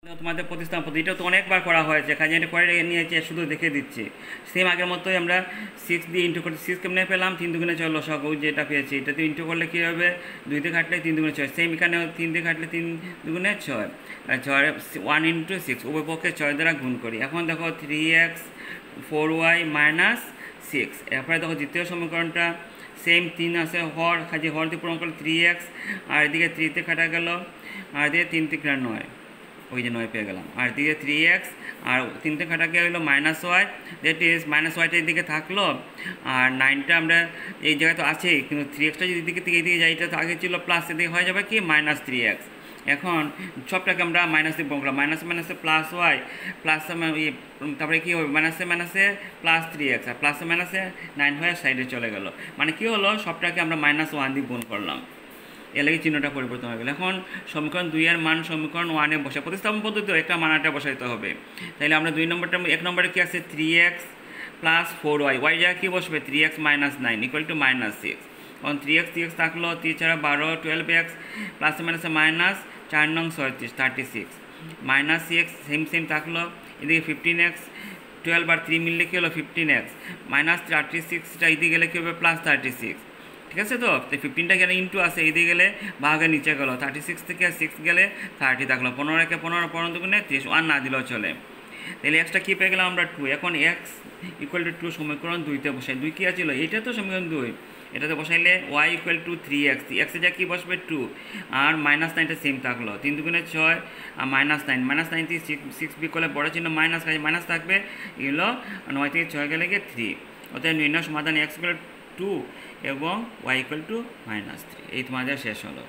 তোমাদের প্রতিস্থাপন পদ্ধতি এটা তো অনেকবার করা হয়েছে, কাজে এটা করে নিয়েছে, শুধু দেখে দিচ্ছি। সেম আগের মতোই আমরা 6 দিয়ে ইন্টু করতে 6 কেমনে পেলাম, 3 দুগুণে 6 লসাগু যেটা পেয়েছি, এটাতে ইন্টু করলে কী হবে, 2 দিয়ে কাটলে 3 দুগুণে 6। সেম এখানে 3 দিয়ে কাটলে 3 দুগুণে 6, 1 ইন্টু 6 উভয় পক্ষে 6 দ্বারা গুণ করি। এখন দেখো 3x 4y মাইনাস 6। এরপরে দেখো দ্বিতীয় সমীকরণটা সেম 3 আছে হর, কাজে হর দিয়ে পূরণ করলে 3x, আর এদিকে 3তে কাটা গেল, আর এদিকে 3 থেকে 9, ওই যে 9 পেয়ে গেলাম, আর দিকে 3x, আর 3তে কাটা গিয়ে হলো minus Y, that is minus ওয়াইটা এদিকে থাকলো, আর 9টা আমরা এই জায়গায় তো আছেই, কিন্তু 3xটা যদি এদিকে থেকে এদিকে যাই, এটা তো আগে ছিল প্লাস, এদিকে হয়ে যাবে কি মাইনাস 3x। এখন সবটাকে আমরা মাইনাস দিয়ে বললাম, মাইনাসে মাইনাসে প্লাস ওয়াই, প্লাসে তারপরে কী হবে, মাইনাসে মাইনাসে প্লাস 3x, আর প্লাসে মাইনাসে 9 হয়ে সাইডে চলে গেল, মানে কী হলো, সবটাকে আমরা -1 দিয়ে গুণ করলাম, এর লাগে চিহ্নটা পরিবর্তন হয়ে গেল। এখন সমীকরণ 2 এর মান সমীকরণ 1 এ বসে প্রতিস্থাপন পদ্ধতিতে একটা মানটা বসাইতে হবে। তাহলে আমরা 2 নম্বরটা, 1 নম্বরে কি আছে 3x প্লাস 4y, ওয়াই জায়গায় কী বসবে 3x মাইনাস 9 ইকুয়াল টু -6। এখন 3x থাকলো, 3 ছাড়া 12, 12x প্লাসে মাইনাসে মাইনাস 4 নং 36, 36 মাইনাস 6 সেম থাকলো, এদিকে 15x, 12 আর 3 মিললে কী হলো 15x, মাইনাস 36টা এদিকে গেলে কী হবে প্লাস 36, ঠিক আছে। তো 15টা গেলে ইন্টু আছে, এদিকে গেলে ভাগে নিচে গেলো, 36 থেকে 6 গেলে 30 থাকলো, 15 একে 15, 15 দুগুণে 30, 1 না দিলেও চলে। তাহলে এক্সটা কী পেয়ে গেলাম আমরা 2। এখন এক্স ইকুয়াল টু 2 সমীকরণ 2তে বসাই, 2 কী আছিল, এইটা তো সমীকরণ 2, এটাতে বসাইলে ওয়াই ইকুয়াল টু 3x, এক্সে যা কী বসবে 2, আর -9টা সেম থাকলো, 3 দুগুণে 6, আর -9 থেকে 6 বিক করলে বড় চিহ্ন মাইনাস, কাজে মাইনাস থাকবে, এগুলো 9 থেকে 6 গেলে গিয়ে 3। অতএব নির্ণয় সমাধান x ইকুয়াল 2 এবং y ইকুয়াল টু -3। এই তোমাদের শেষ হলো।